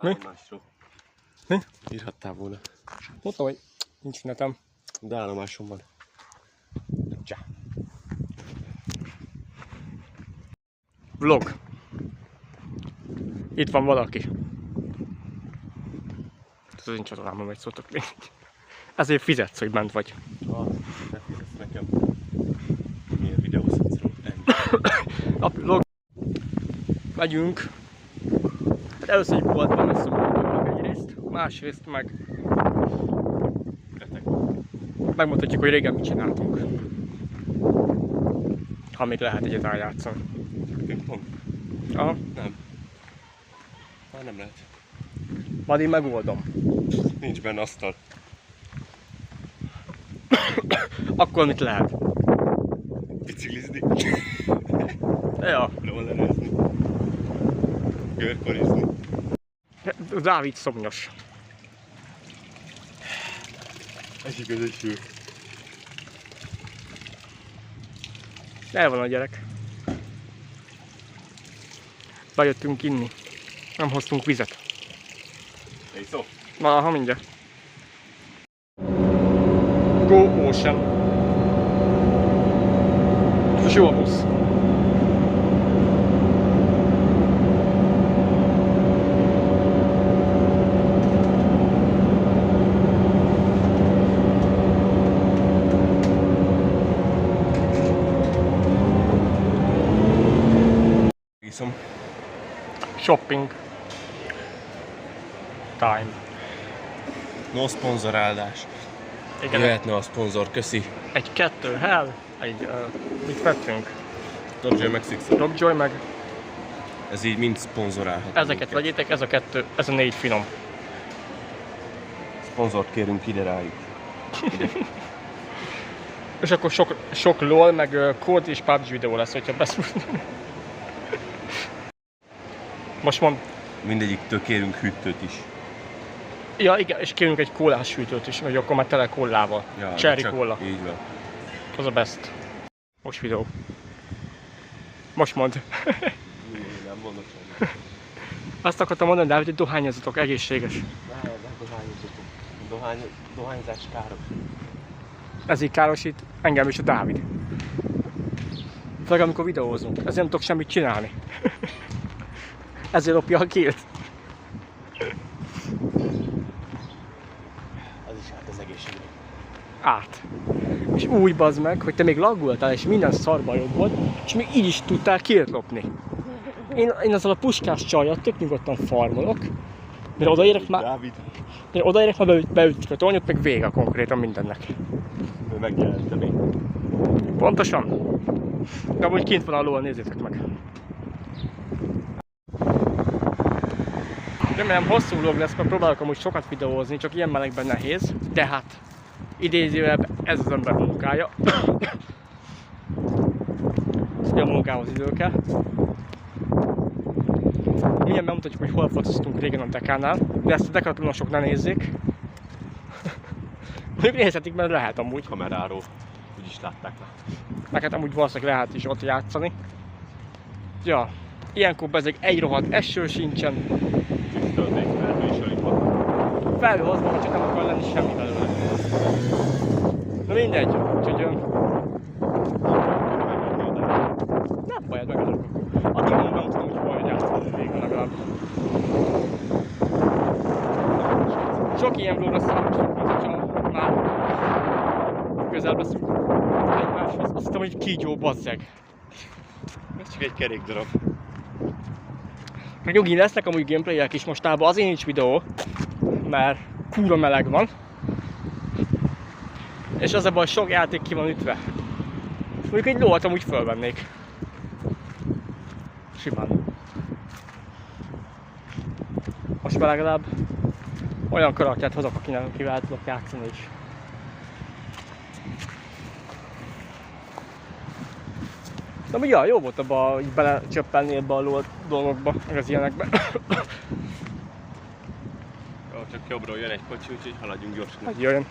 Mi? Mi? Írhattál volna. Mondtam, hogy nincs netem. De állomásom van. Csá. Vlog. Itt van valaki. Ez az én csatornámon megy, szóltok még. Ezért fizetsz, hogy bent vagy. Ne fizetsz nekem. Milyen videózhatsz róla? A vlog. Megyünk. Hát először egy boltban messzünk egyrészt, másrészt meg megmutatjuk, hogy régen mit csináltunk. Ha még lehet egyet játszani. Pingpong? Aha. Nem. Már nem lehet. Majd én megoldom. Nincs benne asztal. Akkor mit lehet? Biciklizni. Ja. Rollerezni. Görkorizni. Dávid szomjas. Esik az eső. El van a gyerek. Bejöttünk inni. Nem hoztunk vizet. Hey, szó. Valaha mindjárt. Go Ocean. Ez jó a busz. Viszom. Shopping time. No szponzorálás. Igen. Jöhetne a szponzor, köszi. Egy kettő hell, egy mit vettünk? Dogjoy meg Sixer. Dogjoy meg. Ez így mind szponzorálhat. Ezeket vegyétek, ez a kettő, ez a 4 finom. Szponzort kérünk ide rájuk. Ide. És akkor sok LOL, meg kód és PUBG videó lesz, hogyha beszúrni. Most mond. Mindegyiktől kérünk hűtőt is. Ja igen, és kérünk egy kólás hűtőt is, vagy akkor már tele kólával. Ja, Cherry kóla. Így van. Az a best. Most videó. Most mondd. Nem mondok semmi. Azt akartam mondani, Dávid, hogy dohányozatok, egészséges. Ne dohányozatok. Dohányzás káros. Ez így károsít engem és a Dávid. Főleg amikor videózunk, ezért nem tudok semmit csinálni. Ezért lopja a kilt. Az is hát az egészségre. Át. És úgy bazd meg, hogy te még laggoltál és minden szarba jobb volt, és még így is tudtál kilt lopni. Én azzal a puskás csajjal tök nyugodtan farmolok, mire odaérek már, beütjük a tornyot, meg vége konkrétan mindennek. Ő megjelente még. Pontosan. De amúgy kint van a lól, nézzétek meg. Remélem hosszú vlog lesz, mert próbálok amúgy sokat videózni, csak ilyen melegben nehéz, de hát idézőjelben ez az ember munkája. A munkához idő kell. Milyen bemutatjuk, hogy hol fociztunk régen a Dekánál, de ezt a Decathlon-osok ne nézzék. Ők nézhetik, mert lehet amúgy. Kameráról úgyis látták már. Neked amúgy valószínűleg lehet is ott játszani. Ja, ilyenkor bezeg egy rohadt eső sincsen. Tisztölték, felhő is alig van. Felhő az van, csak nem akar lenni semmi belőle. Na mindegy, úgyhogy... Nem baj, megállok. Addig mondom, nem tudom, hogy hol játszani végül legalább. Sok ilyen vlogra számítok, mint hogyha már közel beszünk egymáshoz. Azt hittem, hogy kígyó bazzeg. Ez csak egy kerék darab. Meg nyugi, lesznek amúgy gameplayek is mostában, azért nincs videó, mert kurva meleg van. És az a baj, sok játék ki van ütve. Mondjuk egy lót amúgy fölvennék. Simán. Most már legalább olyan karaktert hozok, akivel tudok játszani is. De amúgy jó volt abba így belecsöppelni ebbe a LOL dolgokba, meg az ilyenekbe. Jó, csak jobbról jön egy kocsi, úgyhogy haladjunk gyorsan. Hát jöjjön.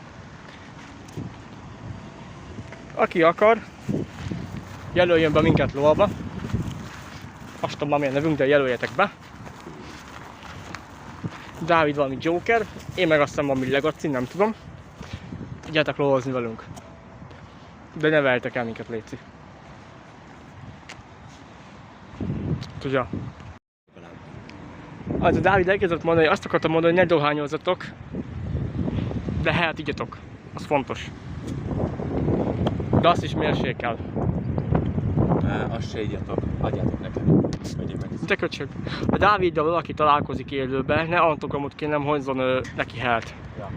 Aki akar, jelöljön be minket LOL-ba. Azt tudom már milyen nevünk, de jelöljetek be. Dávid valami Joker, én meg aztán valami Legacy, nem tudom. Gyertek lovazni velünk. De ne verjetek el minket, léci. Tudja. Az a Dávid elkezdett mondani, azt akartam mondani, hogy ne dohányozzatok. De hát igyatok. Az fontos. De azt is mérsékel. Azt se igyatok, adjátok nekem. Vegyél meg. Te köcsög. A Dáviddal valaki találkozik élőben, ne antogramot kérnem, hozzon neki hát. Ja.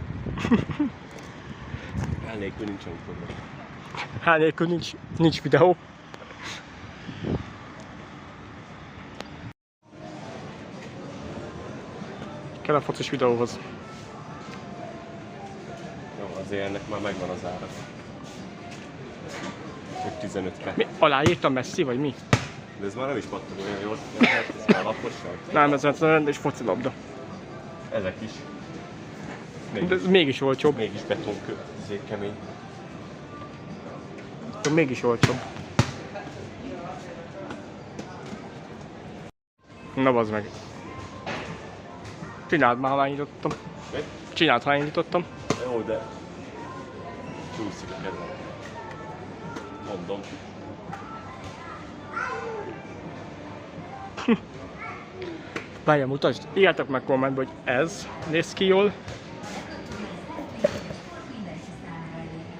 Elnélkül nincsen utódban. Hát nélkül nincs videó. Kell a focis videóhoz. Jó, azért ennek már megvan az ára. 15-re. Mi? Aláírtam Messi, vagy mi? De ez már nem is pattan olyan jól. Ez már laposság. Nem, ez egy rendes focilabda. Ezek is. De ez mégis olcsóbb. Mégis betonkő, ezért kemény. De mégis olcsóbb. Na bazd meg. Csináld már, ha már nyitottam. Mi? Csináld, ha nyitottam. Jó, de csúszik a kedvem. Mondom. Várjál, mutasd. Írjátok meg kommentbe, hogy ez néz ki jól.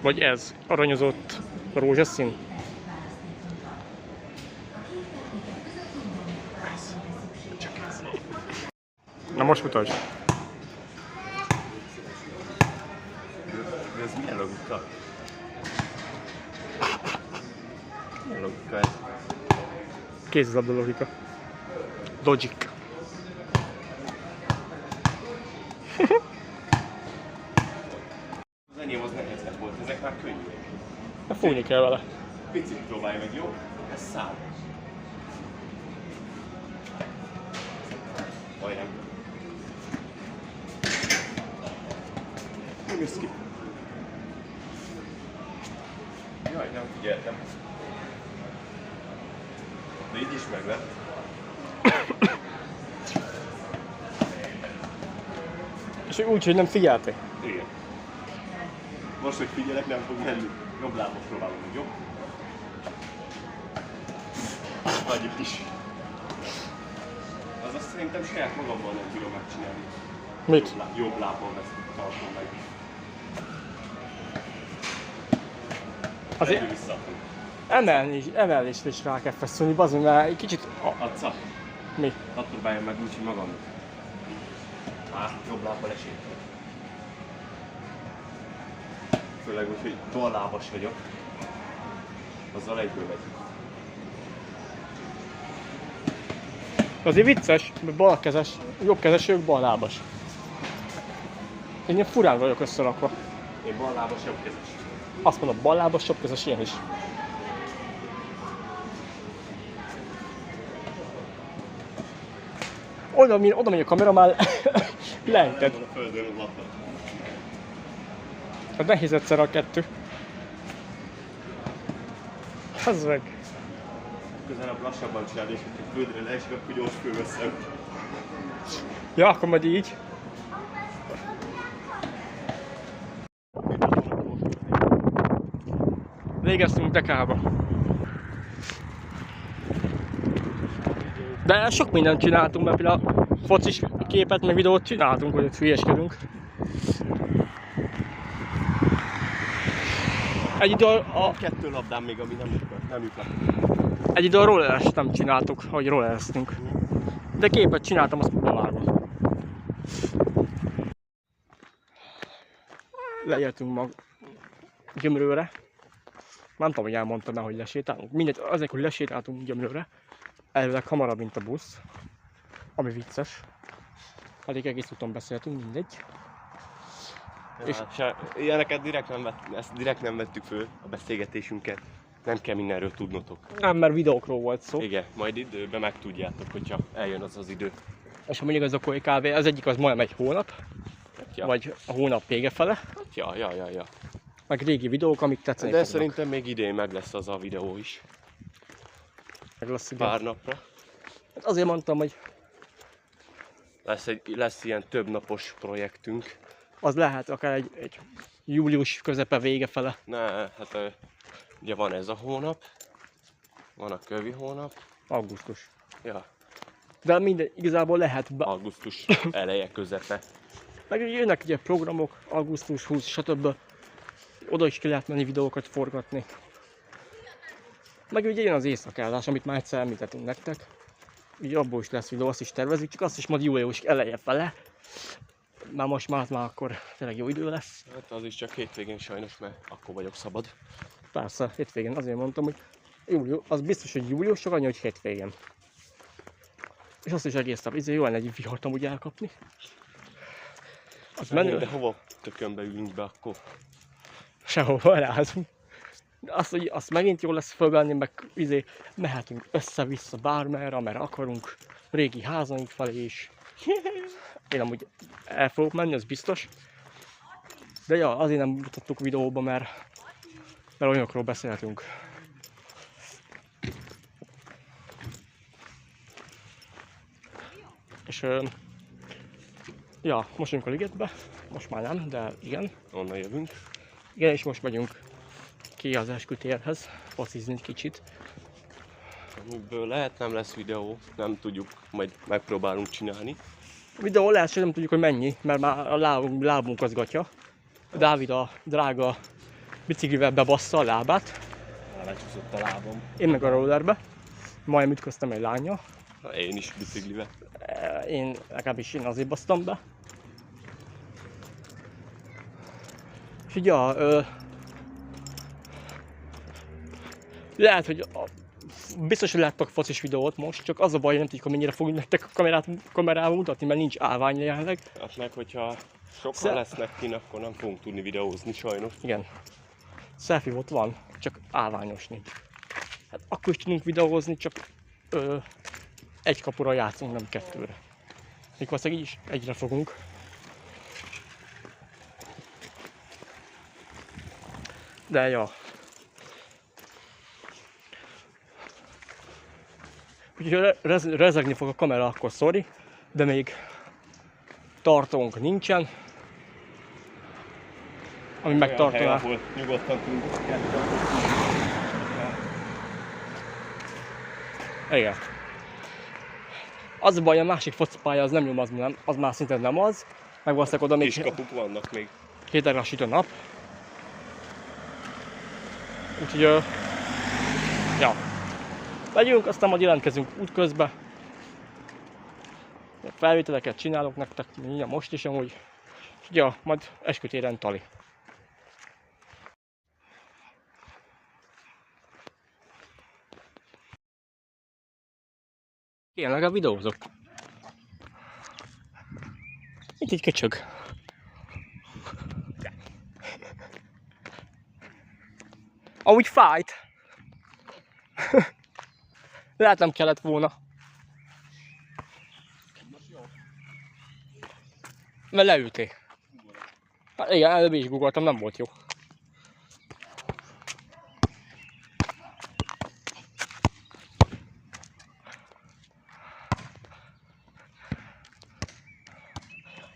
Vagy ez. Aranyozott rózsaszín. Na most mutasd. Ez milyen logika? Milyen logika ez? Kézilabda logika. Logic. Az enyém az nehezebb volt, ezek már könnyűek. De fújni kell vele. Picit próbálj meg, jó? Ez szál. Majdnem. Nem jössz ki. Jaj, nem figyeltem. De így is meg lett. És úgy, hogy nem figyeltél. Igen. Most, hogy figyelek, nem fog menni. Jobb lábos próbálom, hogy jobb. Vagy itt is. Az azt szerintem saját magammal nem tudom megcsinálni. Mit? Jobb lábon ezt tartom meg. Azért Egyre visszaadom. emelésre is rá kell feszülni, bazd, mert egy kicsit... Adsz? Mi? Hadd próbáljam meg úgy, hogy magamnak. Jobb lábbal esély. Főleg úgy, hogy ballábas vagyok. Azzal egyből megy. Azért vicces, mert balkezes, jobbkezes, ők ballábas. Én ilyen furán vagyok összerakva. Én ballábas, jobbkezes. Azt mondom, ballábas, jobbkezes, ilyen is. Oda megy a kamera, már lejted. A földön lapnak. Hát nehéz egyszer a kettő. Az meg. Közelebb lassabban csinálni, és hogyha földre leesik, akkor gyors fölveszem. Ja, akkor majd így. Végeztünk Dekába. De sok mindent csináltunk, mert például focis képet, meg videót csináltunk, hogy ott hülyeskedünk. Egy idő a... Kettő labdám még, ami nem jut le. Egy idő a rollerest nem csináltuk, hogy rollereztünk. De képet csináltam, azt bevágom. Leértünk mag Gyömrőre. Nem tudom, hogy elmondtam, hogy lesétálunk. Mindegy, azért, hogy lesétáltunk Gyömrőre. Elvileg hamarabb, mint a busz. Ami vicces. Elég egész úton beszéltünk, mindegy. És ilyeneket direkt nem vettük föl a beszélgetésünket. Nem kell mindenről tudnotok. Nem, mert videókról volt szó. Igen, majd időben megtudjátok, hogyha eljön az az idő. És ha mondjuk az a Koi kávé, az egyik az majdnem egy hónap. Ja. Vagy a hónap vége fele. Ja. Meg régi videók, amik tetszeni De fognak. szerintem még idén meg lesz az a videó is. Meg lesz, igen. Pár napra. Hát azért mondtam, hogy Lesz ilyen több napos projektünk. Az lehet akár egy július közepe vége fele. Ne, hát ugye van ez a hónap, van a kövi hónap. Augusztus. Ja, De minden, igazából lehet augusztus eleje, közepe. meg jönnek ugye programok, augusztus 20, stb. Oda is ki lehet menni videókat forgatni. Meg ugye jön az éjszakállás, amit már egyszer említettünk nektek. Ugye abból is lesz videó, azt is tervezik, csak azt is majd július eleje fele. Már most már akkor tényleg jó idő lesz. Hát az is csak hétvégén sajnos, mert akkor vagyok szabad. Persze, hétvégén azért mondtam, hogy az biztos, hogy július, csak annyi, hogy hétvégén. És azt is egész nap, jó lenne egy vihart amúgy elkapni. Az menő. De hova tökönbe ülünk be akkor? Sehova elházunk. Azt megint jó lesz fölvenni, meg mehetünk össze-vissza bármerre, amerre akarunk. Régi házaink felé is. Én amúgy el fogok menni, az biztos. De ja, azért nem mutattuk videóba, mert olyanokról beszélhetünk. És ja, most jönk a ligetbe. Most már nem, de igen. Onnan jövünk. Igen, és most megyünk ki az eskütérhez, focizni egy kicsit. Amiből lehet nem lesz videó, nem tudjuk, majd megpróbálunk csinálni. A videó lehet, hogy nem tudjuk, hogy mennyi, mert már a lábunk az gatya. Dávid a drága biciklivel bebassza a lábát. Lecsúszott a lábam. Én meg a rollerbe. Majdnem ütköztem egy lánnyal. Én is biciklivel. Legalábbis én azért basztam be. És ugye lehet, hogy biztos, hogy láttak focis videót most, csak az a baj, hogy nem tudjuk, hogy mennyire fogjuk nektek a kamerával mutatni, mert nincs állvány jelenleg. Hát meg, hogyha sokan lesznek kin, akkor nem fogunk tudni videózni sajnos. Igen. Selfie ott van, csak állványos nincs. Hát akkor is tudunk videózni, csak egy kapura játszunk, nem kettőre. Még valószínűleg így is egyre fogunk. De ja. Úgyhogy rezegni fog a kamera, akkor sorry, de még tartónk nincsen. Ami megtartaná. Ahol nyugodtan tudunk játszani. Igen. Az a baj, a másik focipálya az nem nyom, az már szinte nem az. Meg valószínűleg oda még Kiskapuk vannak még. héten lassít a nap. Úgyhogy ja. Megyünk, aztán majd jelentkezünk útközben. Felvételeket csinálok nektek, most is amúgy. Ja, majd eskütéren tali. Én legalább videózok. Itt egy köcsög. Amúgy fájt. Lehet nem kellett volna. Mert leültél. Hát igen, előbb is googoltam, nem volt jó.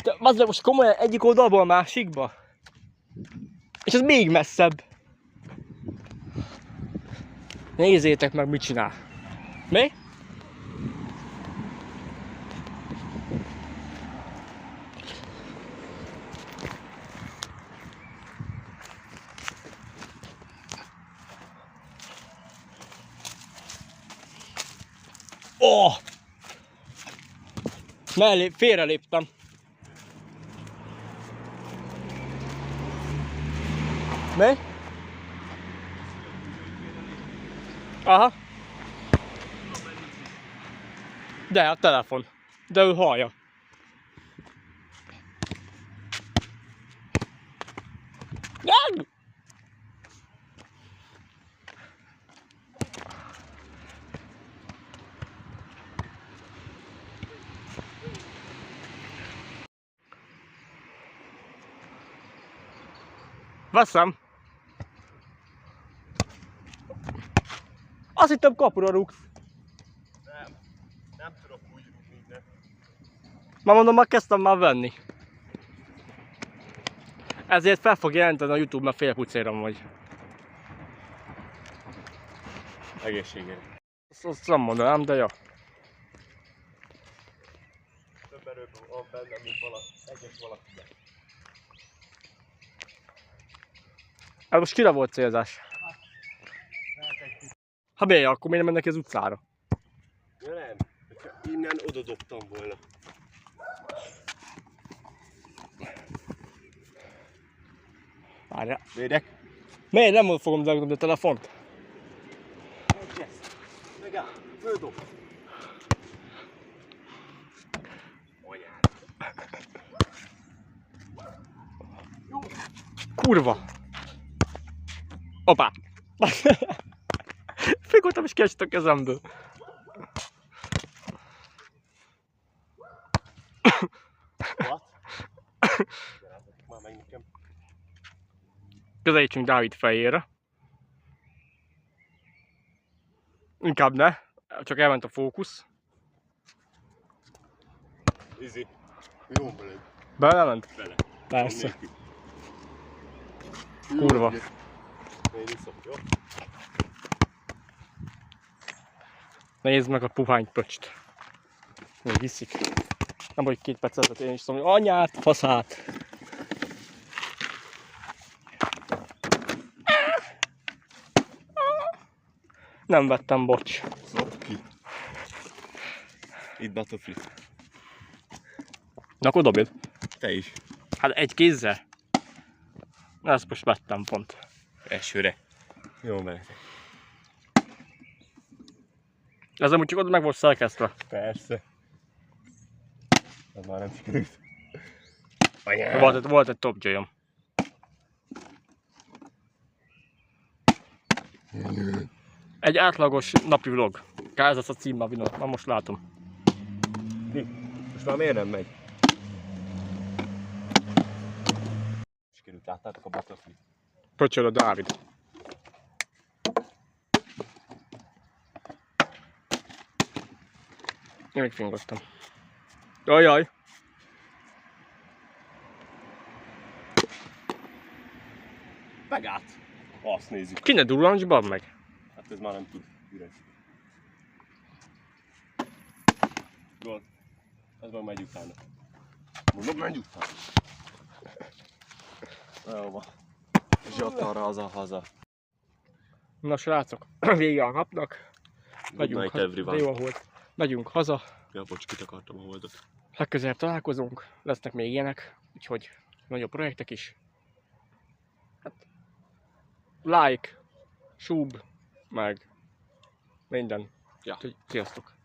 De bazd, most komolyan egyik oldalból a másikba? És ez még messzebb. Nézzétek meg, mit csinál. Mi? Oh! Mellé, félreléptem. Mi? Aha. De a telefon. De ő hallja. Nem! Veszem. Azt hittem kapura rúgsz. Nem tudok úgy rúgni, de... Már mondom, már kezdtem már venni. Ezért fel fog jelenteni a YouTube, mert félpucérom vagy. Egészségére. Azt nem mondanám, de ja. Több erő van bennem, mint egyes valakiben. Hát most kire volt célzás? Ha miért, akkor miért nem mennek az utcára? Ja nem, hogyha innen oda dobtam volna. Várjál. Védek? Miért nem fogom megdobni a telefont? Egyes. Megáll, földob. Anyád. Jó. Kurva! Opá! Figoltam és kiesett a kezemből. What? Már meg nekem. Közelítsünk Dávid fejére. Inkább ne, csak elment a fókusz. Easy. Jó beled. Belement? Bele. Persze. Kurva. Én iszok, jó? Nézd meg a puhány pöcst. Még hiszik. Nem vagy 2 percet, én is tudom, hogy anyát, faszát. Nem vettem, bocs. Szop ki. Itt Battlefield. Na akkor dobjad. Te is. Hát egy kézzel. Na ezt most vettem pont. Elsőre. Jó vele. Ez amúgy csak oda meg volt szerkesztve. Persze. Ez már nem sikerült. Volt egy top J-om. Egy átlagos napi vlog. Ez az a cím a videónak, már most látom. Most már miért nem megy? Sikerült, láttátok a Battlefield? Pöcsöl a Dávid. Én még fingottam. Ajaj! Megállt! Azt nézzük. Ki ne durrancs, meg? Hát ez már nem tud üres. Gól. Ez már megy utána. Mondom, menj utána. Jó van. Zsattarra haza. Na srácok, vége a napnak. Good night everyone. Jó volt. Megyünk haza. Ja, bocs, kitakartam a holdat. Legközelebb találkozunk. Lesznek még ilyenek. Úgyhogy nagyobb projektek is. Hát, like, sub, meg minden. Ja. Úgyhogy sziasztok.